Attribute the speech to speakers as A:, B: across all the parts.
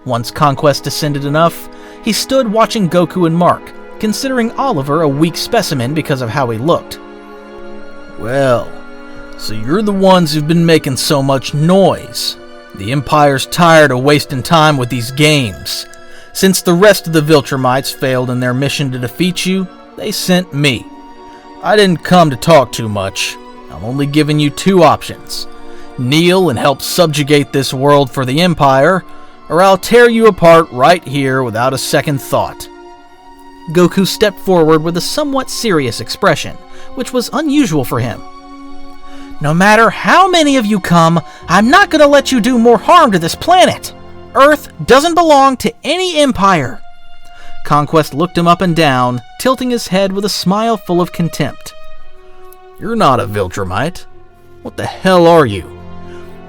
A: Once Conquest descended enough, he stood watching Goku and Mark, considering Oliver a weak specimen because of how he looked.
B: Well, so you're the ones who've been making so much noise. The Empire's tired of wasting time with these games. Since the rest of the Viltrumites failed in their mission to defeat you, they sent me. I didn't come to talk too much. I'm only giving you two options. Kneel and help subjugate this world for the Empire, or I'll tear you apart right here without a second thought.
A: Goku stepped forward with a somewhat serious expression, which was unusual for him. No matter how many of you come, I'm not going to let you do more harm to this planet. Earth doesn't belong to any empire. Conquest looked him up and down, tilting his head with a smile full of contempt.
B: You're not a Viltrumite. What the hell are you?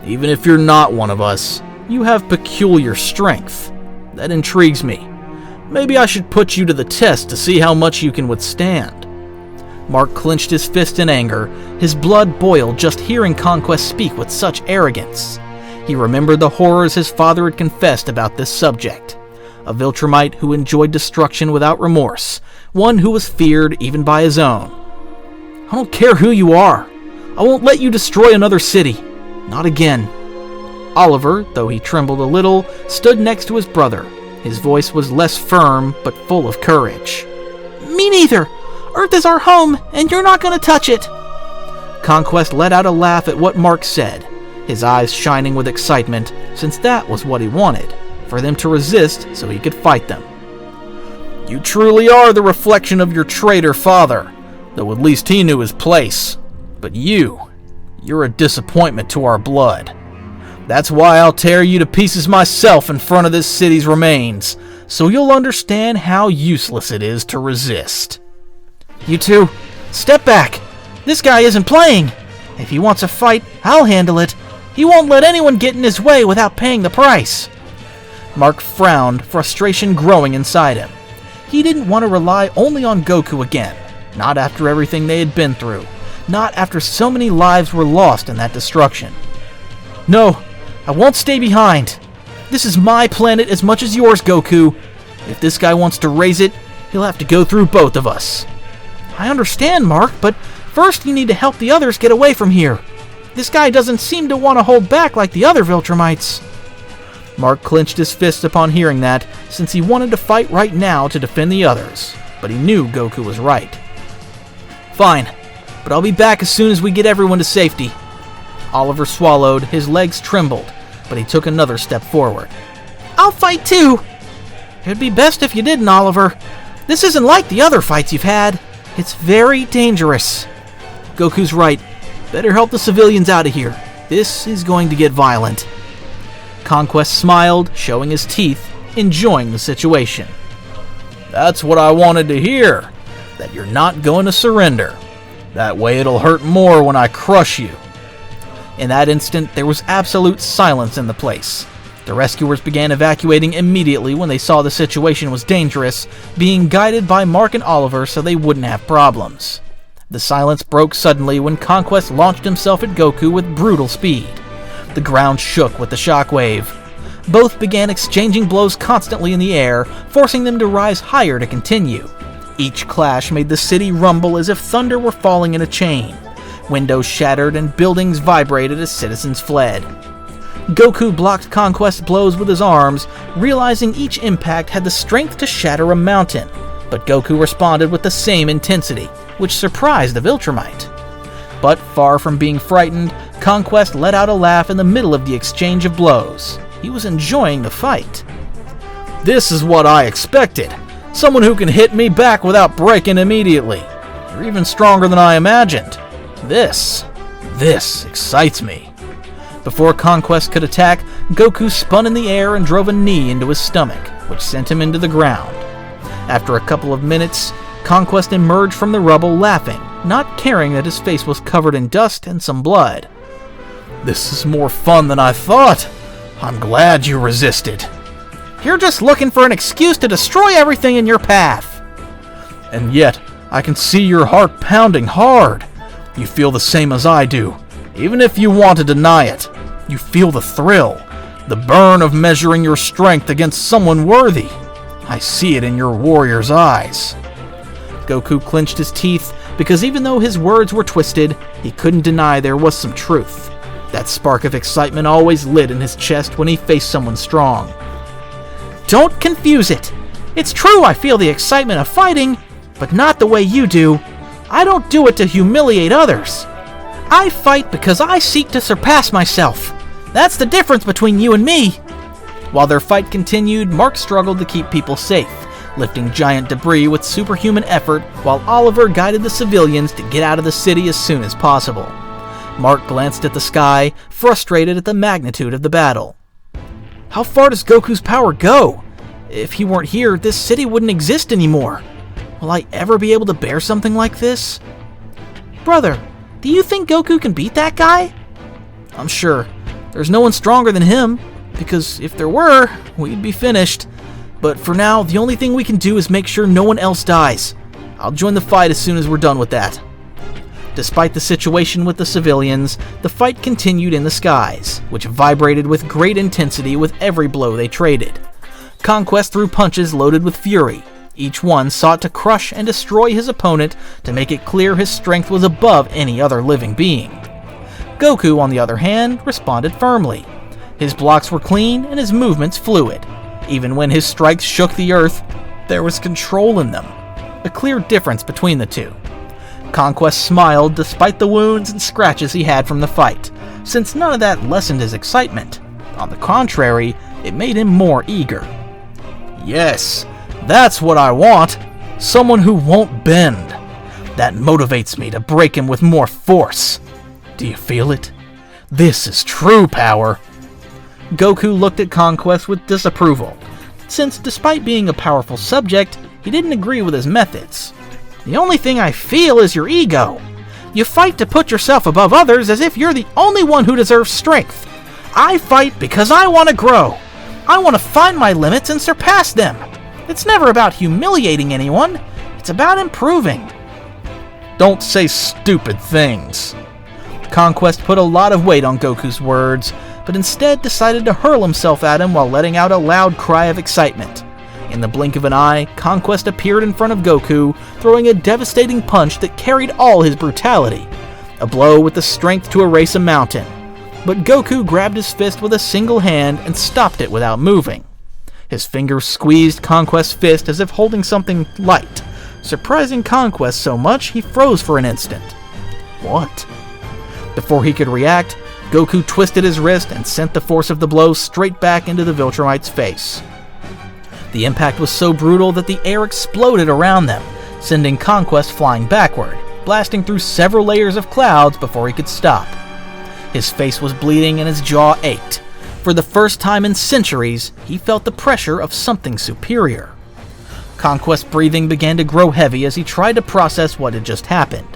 B: Even if you're not one of us, you have peculiar strength. That intrigues me. Maybe I should put you to the test to see how much you can withstand.
A: Mark clenched his fist in anger. His blood boiled just hearing Conquest speak with such arrogance. He remembered the horrors his father had confessed about this subject. A Viltrumite who enjoyed destruction without remorse, one who was feared even by his own. I don't care who you are. I won't let you destroy another city. Not again. Oliver, though he trembled a little, stood next to his brother. His voice was less firm, but full of courage. Me neither. Earth is our home, and you're not going to touch it. Conquest let out a laugh at what Mark said, his eyes shining with excitement, since that was what he wanted, for them to resist so he could fight them.
B: You truly are the reflection of your traitor father, though at least he knew his place. But you're a disappointment to our blood. That's why I'll tear you to pieces myself in front of this city's remains, so you'll understand how useless it is to resist.
A: You two, step back. This guy isn't playing. If he wants a fight, I'll handle it. He won't let anyone get in his way without paying the price. Mark frowned, frustration growing inside him. He didn't want to rely only on Goku again, not after everything they had been through, not after so many lives were lost in that destruction. No, I won't stay behind. This is my planet as much as yours, Goku. If this guy wants to raise it, he'll have to go through both of us. I understand, Mark, but first you need to help the others get away from here. This guy doesn't seem to want to hold back like the other Viltrumites. Mark clenched his fist upon hearing that, since he wanted to fight right now to defend the others, but he knew Goku was right. Fine, but I'll be back as soon as we get everyone to safety. Oliver swallowed, his legs trembled, but he took another step forward. I'll fight too! It'd be best if you didn't, Oliver. This isn't like the other fights you've had. It's very dangerous. Goku's right. Better help the civilians out of here. This is going to get violent. Conquest smiled, showing his teeth, enjoying the situation.
B: That's what I wanted to hear, that you're not going to surrender. That way it'll hurt more when I crush you.
A: In that instant, there was absolute silence in the place. The rescuers began evacuating immediately when they saw the situation was dangerous, being guided by Mark and Oliver so they wouldn't have problems. The silence broke suddenly when Conquest launched himself at Goku with brutal speed. The ground shook with the shockwave. Both began exchanging blows constantly in the air, forcing them to rise higher to continue. Each clash made the city rumble as if thunder were falling in a chain. Windows shattered and buildings vibrated as citizens fled. Goku blocked Conquest's blows with his arms, realizing each impact had the strength to shatter a mountain, but Goku responded with the same intensity, which surprised the Viltrumite. But far from being frightened, Conquest let out a laugh in the middle of the exchange of blows. He was enjoying the fight.
B: This is what I expected. Someone who can hit me back without breaking immediately. You're even stronger than I imagined. This excites me.
A: Before Conquest could attack, Goku spun in the air and drove a knee into his stomach, which sent him into the ground. After a couple of minutes, Conquest emerged from the rubble laughing, not caring that his face was covered in dust and some blood.
B: This is more fun than I thought. I'm glad you resisted.
A: You're just looking for an excuse to destroy everything in your path.
B: And yet, I can see your heart pounding hard. You feel the same as I do. Even if you want to deny it, you feel the thrill. The burn of measuring your strength against someone worthy. I see it in your warrior's eyes.
A: Goku clenched his teeth because even though his words were twisted, he couldn't deny there was some truth. That spark of excitement always lit in his chest when he faced someone strong. Don't confuse it. It's true I feel the excitement of fighting, but not the way you do. I don't do it to humiliate others. I fight because I seek to surpass myself. That's the difference between you and me. While their fight continued, Mark struggled to keep people safe, lifting giant debris with superhuman effort while Oliver guided the civilians to get out of the city as soon as possible. Mark glanced at the sky, frustrated at the magnitude of the battle. How far does Goku's power go? If he weren't here, this city wouldn't exist anymore. Will I ever be able to bear something like this? Brother, do you think Goku can beat that guy? I'm sure. There's no one stronger than him, because if there were, we'd be finished. But for now, the only thing we can do is make sure no one else dies. I'll join the fight as soon as we're done with that. Despite the situation with the civilians, the fight continued in the skies, which vibrated with great intensity with every blow they traded. Conquest threw punches loaded with fury. Each one sought to crush and destroy his opponent to make it clear his strength was above any other living being. Goku, on the other hand, responded firmly. His blocks were clean and his movements fluid. Even when his strikes shook the earth, there was control in them. A clear difference between the two. Conquest smiled despite the wounds and scratches he had from the fight, since none of that lessened his excitement. On the contrary, it made him more eager. Yes, that's what I want. Someone who won't bend. That motivates me to break him with more force. Do you feel it? This is true power. Goku looked at Conquest with disapproval, since despite being a powerful subject, he didn't agree with his methods. The only thing I feel is your ego. You fight to put yourself above others as if you're the only one who deserves strength. I fight because I want to grow. I want to find my limits and surpass them. It's never about humiliating anyone. It's about improving.
B: Don't say stupid things.
A: Conquest put a lot of weight on Goku's words, but instead decided to hurl himself at him while letting out a loud cry of excitement. In the blink of an eye, Conquest appeared in front of Goku, throwing a devastating punch that carried all his brutality. A blow with the strength to erase a mountain. But Goku grabbed his fist with a single hand and stopped it without moving. His fingers squeezed Conquest's fist as if holding something light, surprising Conquest so much he froze for an instant. What? Before he could react, Goku twisted his wrist and sent the force of the blow straight back into the Viltrumite's face. The impact was so brutal that the air exploded around them, sending Conquest flying backward, blasting through several layers of clouds before he could stop. His face was bleeding and his jaw ached. For the first time in centuries, he felt the pressure of something superior. Conquest's breathing began to grow heavy as he tried to process what had just happened,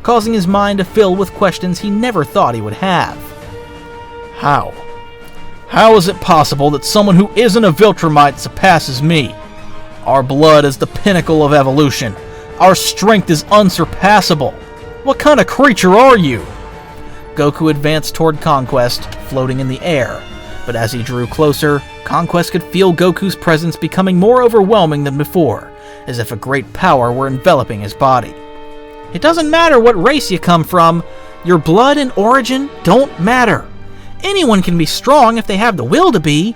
A: causing his mind to fill with questions he never thought he would have.
B: How? How is it possible that someone who isn't a Viltrumite surpasses me? Our blood is the pinnacle of evolution. Our strength is unsurpassable. What kind of creature are you?
A: Goku advanced toward Conquest, floating in the air, but as he drew closer, Conquest could feel Goku's presence becoming more overwhelming than before, as if a great power were enveloping his body. It doesn't matter what race you come from, your blood and origin don't matter. Anyone can be strong if they have the will to be,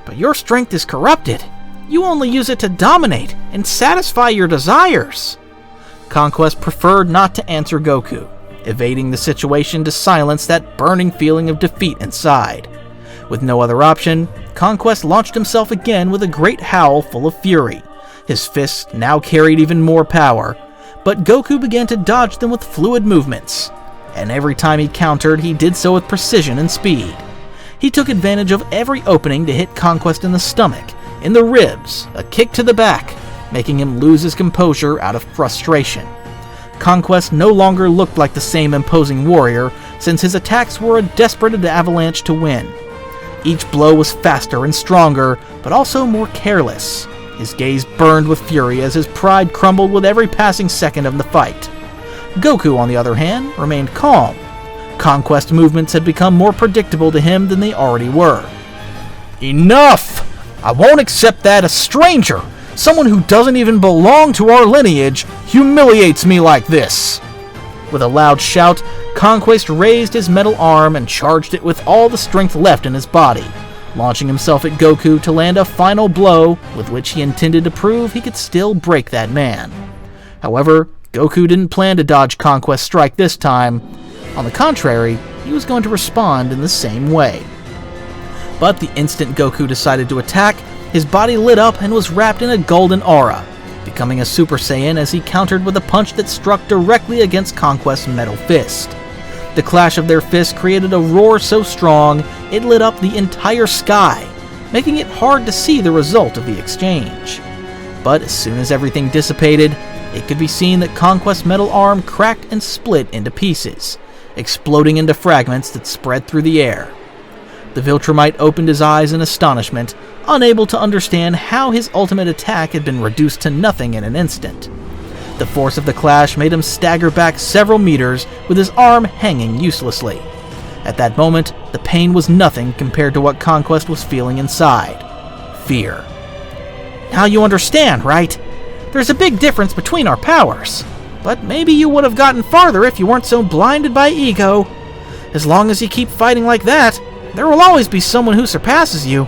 A: but your strength is corrupted. You only use it to dominate and satisfy your desires. Conquest preferred not to answer Goku, evading the situation to silence that burning feeling of defeat inside. With no other option, Conquest launched himself again with a great howl full of fury. His fists now carried even more power, but Goku began to dodge them with fluid movements, and every time he countered, he did so with precision and speed. He took advantage of every opening to hit Conquest in the stomach, in the ribs, a kick to the back, making him lose his composure out of frustration. Conquest no longer looked like the same imposing warrior, since his attacks were a desperate avalanche to win. Each blow was faster and stronger, but also more careless. His gaze burned with fury as his pride crumbled with every passing second of the fight. Goku, on the other hand, remained calm. Conquest movements had become more predictable to him than they already were.
B: Enough! I won't accept that a stranger, someone who doesn't even belong to our lineage, humiliates me like this. With a loud shout, Conquest raised his metal arm and charged it with all the strength left in his body, launching himself at Goku to land a final blow with which he intended to prove he could still break that man. However, Goku didn't plan to dodge Conquest's strike this time. On the contrary, he was going to respond in the same way. But the instant Goku decided to attack, his body lit up and was wrapped in a golden aura, becoming a Super Saiyan as he countered with a punch that struck directly against Conquest's metal fist. The clash of their fists created a roar so strong it lit up the entire sky, making it hard to see the result of the exchange. But as soon as everything dissipated, it could be seen that Conquest's metal arm cracked and split into pieces, exploding into fragments that spread through the air. The Viltrumite opened his eyes in astonishment, unable to understand how his ultimate attack had been reduced to nothing in an instant. The force of the clash made him stagger back several meters with his arm hanging uselessly. At that moment, the pain was nothing compared to what Conquest was feeling inside. Fear. Now you understand, right? There's a big difference between our powers. But maybe you would have gotten farther if you weren't so blinded by ego. As long as you keep fighting like that, there will always be someone who surpasses you.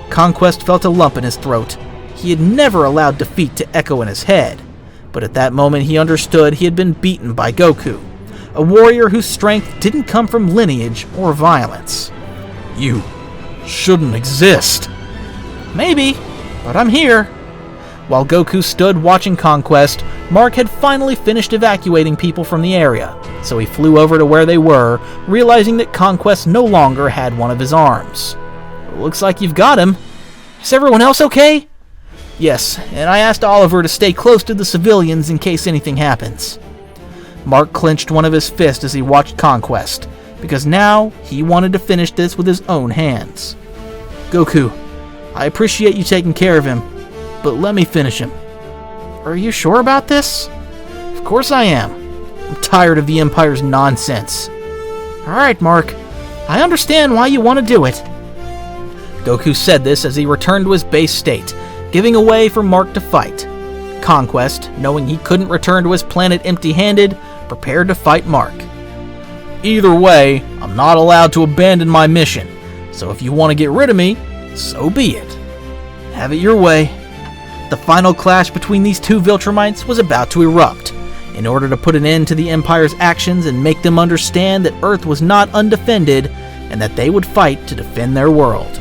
B: Conquest felt a lump in his throat. He had never allowed defeat to echo in his head. But at that moment he understood he had been beaten by Goku, a warrior whose strength didn't come from lineage or violence.
A: You shouldn't exist.
B: Maybe, but I'm here. While Goku stood watching Conquest, Mark had finally finished evacuating people from the area, so he flew over to where they were, realizing that Conquest no longer had one of his arms. Looks like you've got him. Is everyone else okay? Yes, and I asked Oliver to stay close to the civilians in case anything happens. Mark clenched one of his fists as he watched Conquest, because now he wanted to finish this with his own hands. Goku, I appreciate you taking care of him, but let me finish him. Are you sure about this? Of course I am. I'm tired of the Empire's nonsense. Alright, Mark. I understand why you want to do it. Goku said this as he returned to his base state, giving a way for Mark to fight. Conquest, knowing he couldn't return to his planet empty-handed, prepared to fight Mark.
A: Either way, I'm not allowed to abandon my mission, so if you want to get rid of me, so be it.
B: Have it your way. The final clash between these two Viltrumites was about to erupt, in order to put an end to the Empire's actions and make them understand that Earth was not undefended, and that they would fight to defend their world.